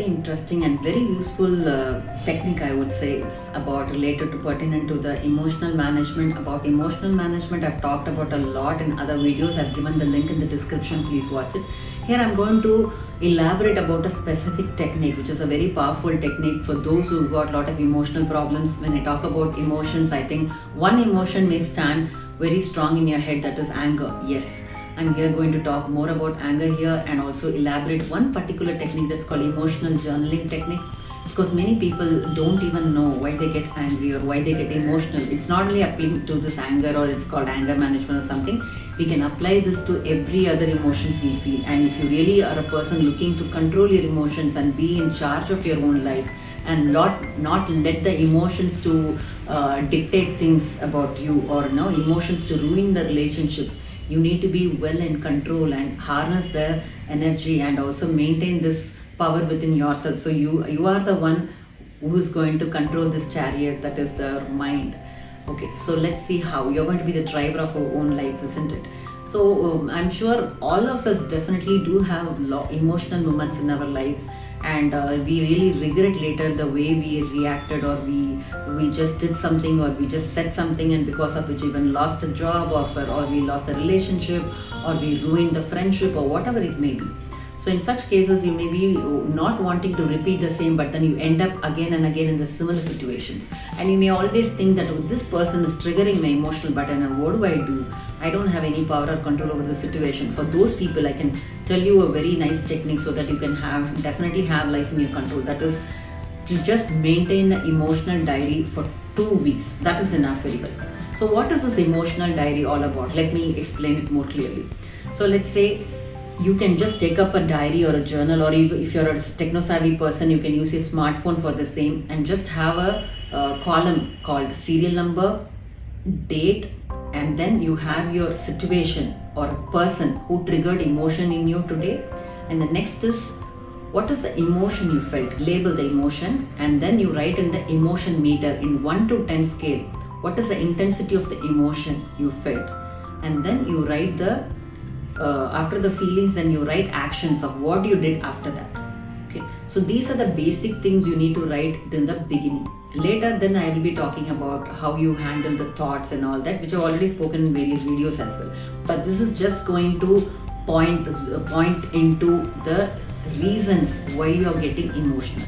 very interesting and very useful technique, I would say. It's about related to pertinent to the emotional management. About emotional management, I've talked about a lot in other videos. I've given the link in the description. Please watch it. Here I'm going to elaborate about a specific technique, which is a very powerful technique for those who got a lot of emotional problems. When I talk about emotions, I think one emotion may stand very strong in your head, that is anger. Yes, I'm here going to talk more about anger here and also elaborate one particular technique that's called emotional journaling technique, because many people don't even know why they get angry or why they get emotional. It's not only applying to this anger or it's called anger management or something. We can apply this to every other emotions we feel. And if you really are a person looking to control your emotions and be in charge of your own lives and not let the emotions to dictate things about you, or no emotions to ruin the relationships, you need to be well in control and harness the energy and also maintain this power within yourself. So you are the one who is going to control this chariot, that is the mind. Okay, so let's see how you're going to be the driver of our own lives, isn't it? So I'm sure all of us definitely do have emotional moments in our lives, and we really regret later the way we reacted, or we just did something, or we just said something, and because of which even lost a job offer, or we lost a relationship, or we ruined the friendship, or whatever it may be. So in such cases, you may be not wanting to repeat the same, but then you end up again and again in the similar situations. And you may always think that, oh, this person is triggering my emotional button, and what do I do? I don't have any power or control over the situation. For those people, I can tell you a very nice technique so that you can definitely have life in your control. That is to just maintain an emotional diary for 2 weeks. That is enough very well. So what is this emotional diary all about? Let me explain it more clearly. So let's say you can just take up a diary or a journal, or if you're a techno-savvy person, you can use your smartphone for the same, and just have a column called serial number, date, and then you have your situation or a person who triggered emotion in you today. And the next is, what is the emotion you felt? Label the emotion, and then you write in the emotion meter in 1 to 10 scale, what is the intensity of the emotion you felt? And then you write the after the feelings, then you write actions of what you did after that. Okay, so these are the basic things you need to write in the beginning. Later then I will be talking about how you handle the thoughts and all that, which I've already spoken in various videos as well. But this is just going to point into the reasons why you are getting emotional.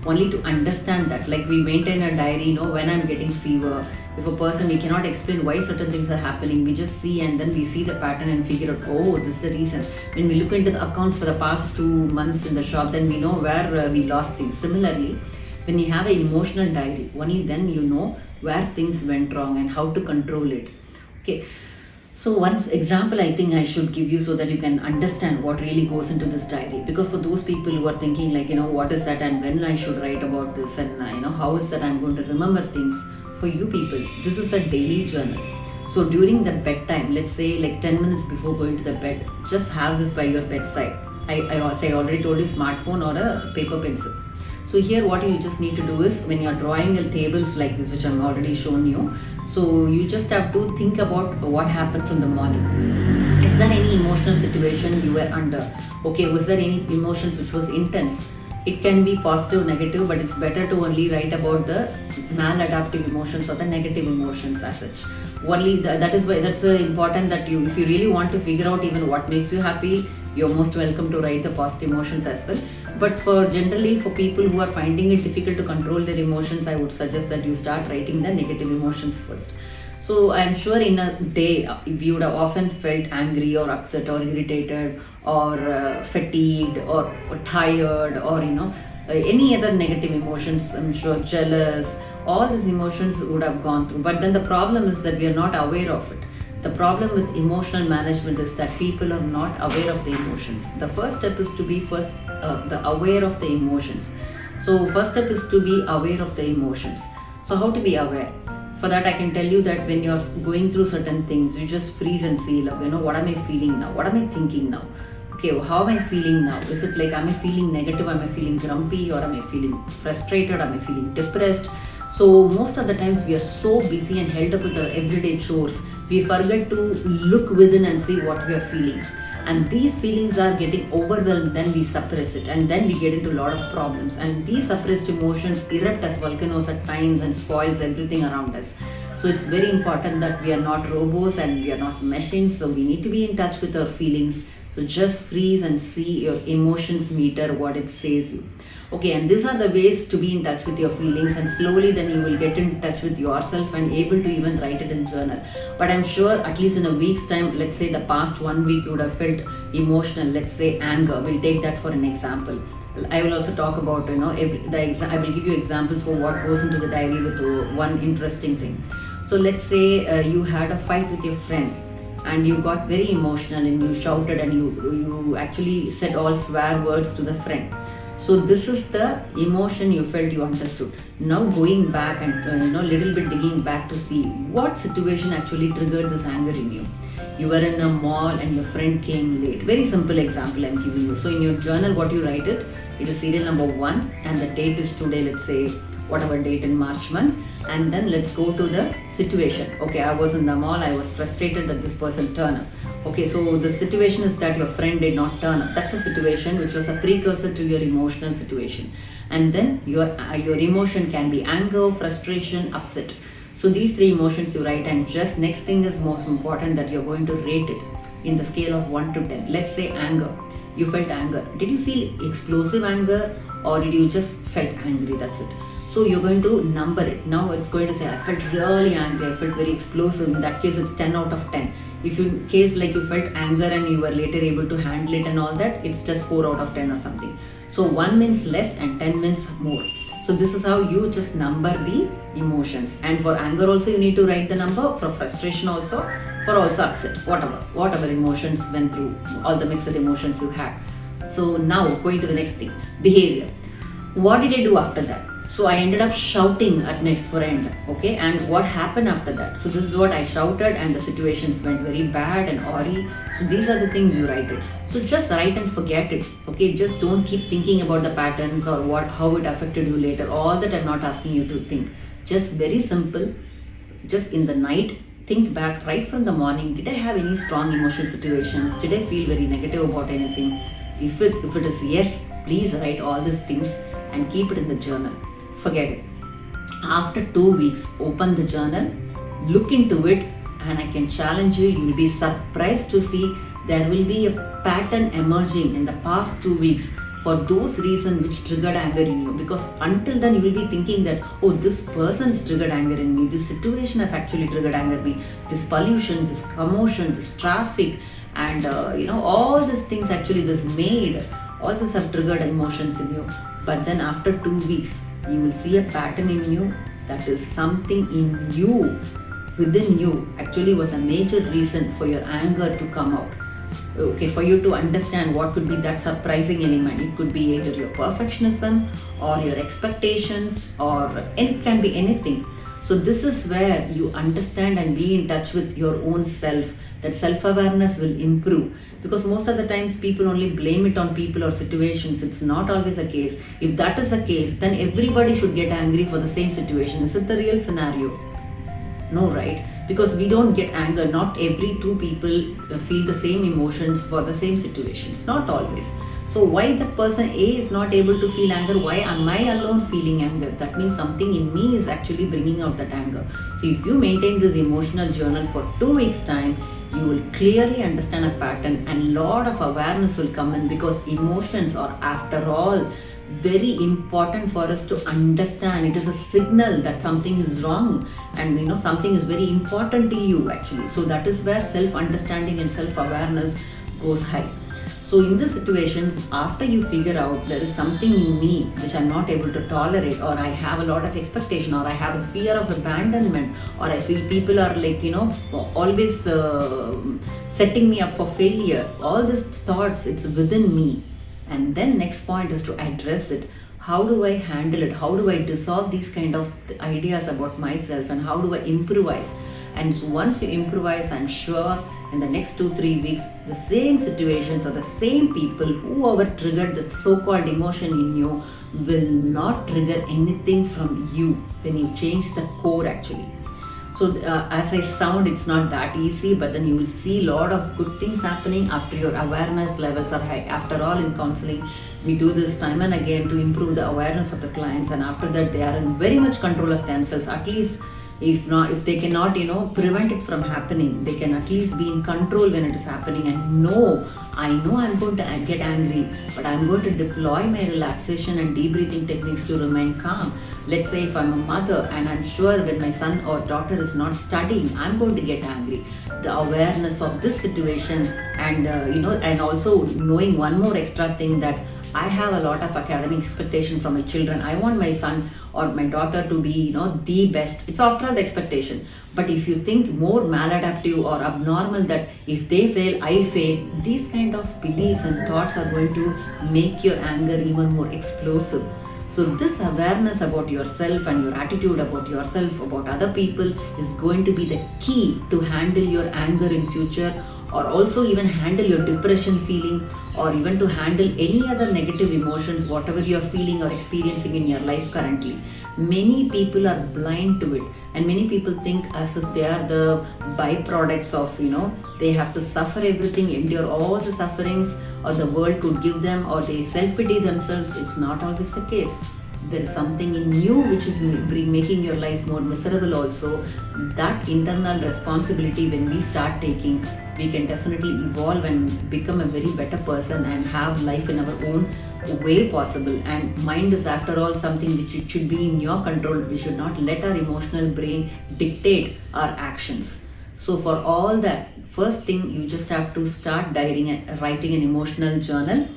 Only to understand that, like we maintain a diary, when I'm getting fever, if a person, we cannot explain why certain things are happening, we just see, and then we see the pattern and figure out, oh, this is the reason. When we look into the accounts for the past 2 months in the shop, then we know where we lost things. Similarly, when you have an emotional diary, only then you know where things went wrong and how to control it. Okay, so one example I think I should give you so that you can understand what really goes into this diary. Because for those people who are thinking like, what is that and when I should write about this, and how is that I'm going to remember things. For you people, this is a daily journal. So during the bedtime, let's say like 10 minutes before going to the bed, just have this by your bedside. I already told you, smartphone or a paper pencil. So here what you just need to do is, when you're drawing tables like this, which I'm already shown you, so you just have to think about what happened from the morning. Is there any emotional situation you were under? Okay, was there any emotions which was intense? It can be positive, negative, but it's better to only write about the maladaptive emotions or the negative emotions as such. Only that is why that's important that if you really want to figure out even what makes you happy, you're most welcome to write the positive emotions as well. But for people who are finding it difficult to control their emotions, I would suggest that you start writing the negative emotions first. So I'm sure in a day, we would have often felt angry or upset or irritated or fatigued or tired, or any other negative emotions. I'm sure jealous, all these emotions would have gone through. But then the problem is that we are not aware of it. The problem with emotional management is that people are not aware of the emotions. The first step is to be aware of the emotions. So first step is to be aware of the emotions. So how to be aware? For that, I can tell you that when you're going through certain things, you just freeze and see, like, what am I feeling now? What am I thinking now? Okay, how am I feeling now? Is it like, am I feeling negative? Am I feeling grumpy? Or am I feeling frustrated? Am I feeling depressed? So most of the times we are so busy and held up with our everyday chores, we forget to look within and see what we are feeling. and these feelings are getting overwhelmed, then we suppress it, and then we get into a lot of problems, and these suppressed emotions erupt as volcanoes at times and spoils everything around us. So it's very important that we are not robots and we are not machines, so we need to be in touch with our feelings. So just freeze and see your emotions meter, what it says you. Okay, and these are the ways to be in touch with your feelings, and slowly then you will get in touch with yourself and able to even write it in journal. But I'm sure at least in a week's time, let's say the past 1 week you would have felt emotional, let's say anger. We'll take that for an example. I will also talk about, I will give you examples for what goes into the diary with one interesting thing. So let's say you had a fight with your friend and you got very emotional and you shouted and you actually said all swear words to the friend. So this is the emotion you felt, you understood. Now going back and little bit digging back to see what situation actually triggered this anger in you. You were in a mall and your friend came late. Very simple example I'm giving you. So in your journal, what you write it is serial number 1 and the date is today, let's say whatever date in March month, and then let's go to the situation. Okay, I was in the mall, I was frustrated that this person turned up. Okay, so the situation is that your friend did not turn up. That's a situation which was a precursor to your emotional situation. And then your emotion can be anger, frustration, upset. So these 3 emotions you write, and just next thing is most important that you're going to rate it in the scale of 1 to 10. Let's say anger. You felt anger. Did you feel explosive anger or did you just felt angry? That's it. So you're going to number it. Now it's going to say, I felt really angry, I felt very explosive. In that case, it's 10 out of 10. If in case like you felt anger and you were later able to handle it and all that, it's just 4 out of 10 or something. So 1 means less and 10 means more. So this is how you just number the emotions. And for anger also you need to write the number, for frustration also, for also upset, whatever emotions went through, all the mixed emotions you had. So now going to the next thing, behavior. What did I do after that? So I ended up shouting at my friend, okay, and what happened after that? So this is what I shouted and the situations went very bad and awry. So these are the things you write it. So just write and forget it, okay, just don't keep thinking about the patterns or how it affected you later. All that I'm not asking you to think. Just very simple, just in the night, think back right from the morning. Did I have any strong emotional situations? Did I feel very negative about anything? If it is yes, please write all these things and keep it in the journal. Forget it. After 2 weeks, open the journal, look into it, and I can challenge you, you will be surprised to see there will be a pattern emerging in the past 2 weeks for those reasons which triggered anger in you. Because until then you will be thinking that, oh, this person has triggered anger in me, this situation has actually triggered anger in me, this pollution, this commotion, this traffic, and all these things actually this maid, all this have triggered emotions in you. But then after 2 weeks, you will see a pattern in you, that is something in you, within you, actually was a major reason for your anger to come out. Okay, for you to understand what could be that surprising element. It could be either your perfectionism or your expectations, or it can be anything. So this is where you understand and be in touch with your own self. That self-awareness will improve, because most of the times people only blame it on people or situations. It's not always the case. If that is the case, then everybody should get angry for the same situation. Is it the real scenario? No, right? Because we don't get anger. Not every 2 people feel the same emotions for the same situations. Not always. So why the person A is not able to feel anger? Why am I alone feeling anger? That means something in me is actually bringing out that anger. So if you maintain this emotional journal for 2 weeks time, you will clearly understand a pattern and lot of awareness will come in, because emotions are after all very important for us to understand. It is a signal that something is wrong and something is very important to you actually. So that is where self-understanding and self-awareness goes high. So in these situations, after you figure out there is something in me which I'm not able to tolerate, or I have a lot of expectation, or I have a fear of abandonment, or I feel people are like, always setting me up for failure. All these thoughts, it's within me. And then next point is to address it. How do I handle it? How do I dissolve these kind of ideas about myself, and how do I improvise? And so once you improvise, I'm sure in the next 2-3 weeks, the same situations or the same people, whoever triggered the so-called emotion in you, will not trigger anything from you when you change the core actually. So as I sound, it's not that easy, but then you will see a lot of good things happening after your awareness levels are high. After all, in counseling, we do this time and again to improve the awareness of the clients, and after that they are in very much control of themselves. At least if not, if they cannot prevent it from happening, they can at least be in control when it is happening, and I know I'm going to get angry, but I'm going to deploy my relaxation and deep breathing techniques to remain calm. Let's say if I'm a mother and I'm sure when my son or daughter is not studying, I'm going to get angry. The awareness of this situation, and and also knowing one more extra thing, that I have a lot of academic expectation from my children. I want my son or my daughter to be, the best. It's after all the expectation. But if you think more maladaptive or abnormal, that if they fail, I fail, these kind of beliefs and thoughts are going to make your anger even more explosive. So this awareness about yourself and your attitude about yourself, about other people, is going to be the key to handle your anger in future, or also even handle your depression feeling, or even to handle any other negative emotions, whatever you are feeling or experiencing in your life currently. Many people are blind to it, and many people think as if they are the byproducts of, they have to suffer everything, endure all the sufferings, or the world could give them, or they self-pity themselves. It's not always the case. There is something in you which is making your life more miserable also. That internal responsibility, when we start taking, we can definitely evolve and become a very better person and have life in our own way possible. And mind is after all something which it should be in your control. We should not let our emotional brain dictate our actions. So for all that, first thing, you just have to start writing an emotional journal.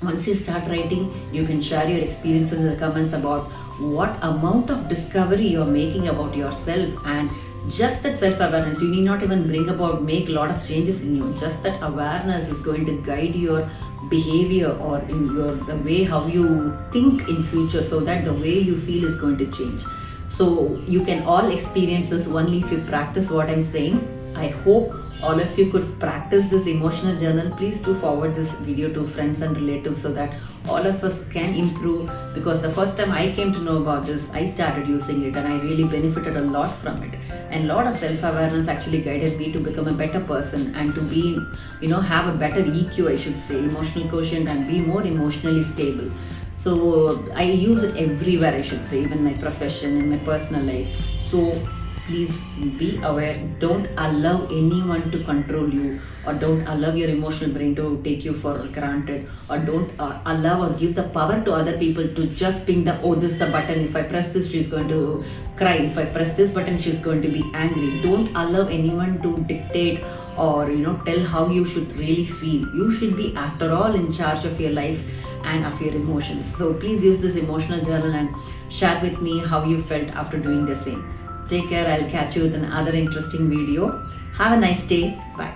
Once you start writing, you can share your experiences in the comments about what amount of discovery you're making about yourself. And just that self-awareness, you need not even make a lot of changes in you. Just that awareness is going to guide your behavior, or in the way how you think in future, so that the way you feel is going to change. So you can all experience this only if you practice what I'm saying. I hope all of you could practice this emotional journal. Please do forward this video to friends and relatives so that all of us can improve, because the first time I came to know about this, I started using it and I really benefited a lot from it. And a lot of self-awareness actually guided me to become a better person and to be, have a better EQ, I should say, emotional quotient, and be more emotionally stable. So I use it everywhere, I should say, even my profession, in my personal life. So please be aware. Don't allow anyone to control you, or don't allow your emotional brain to take you for granted, or don't allow or give the power to other people to just ping the, oh, this is the button, if I press this she's going to cry, if I press this button she's going to be angry. Don't allow anyone to dictate or tell how you should really feel. You should be after all in charge of your life and of your emotions. So please use this emotional journal and share with me how you felt after doing the same. Take care. I'll catch you with another interesting video. Have a nice day. Bye.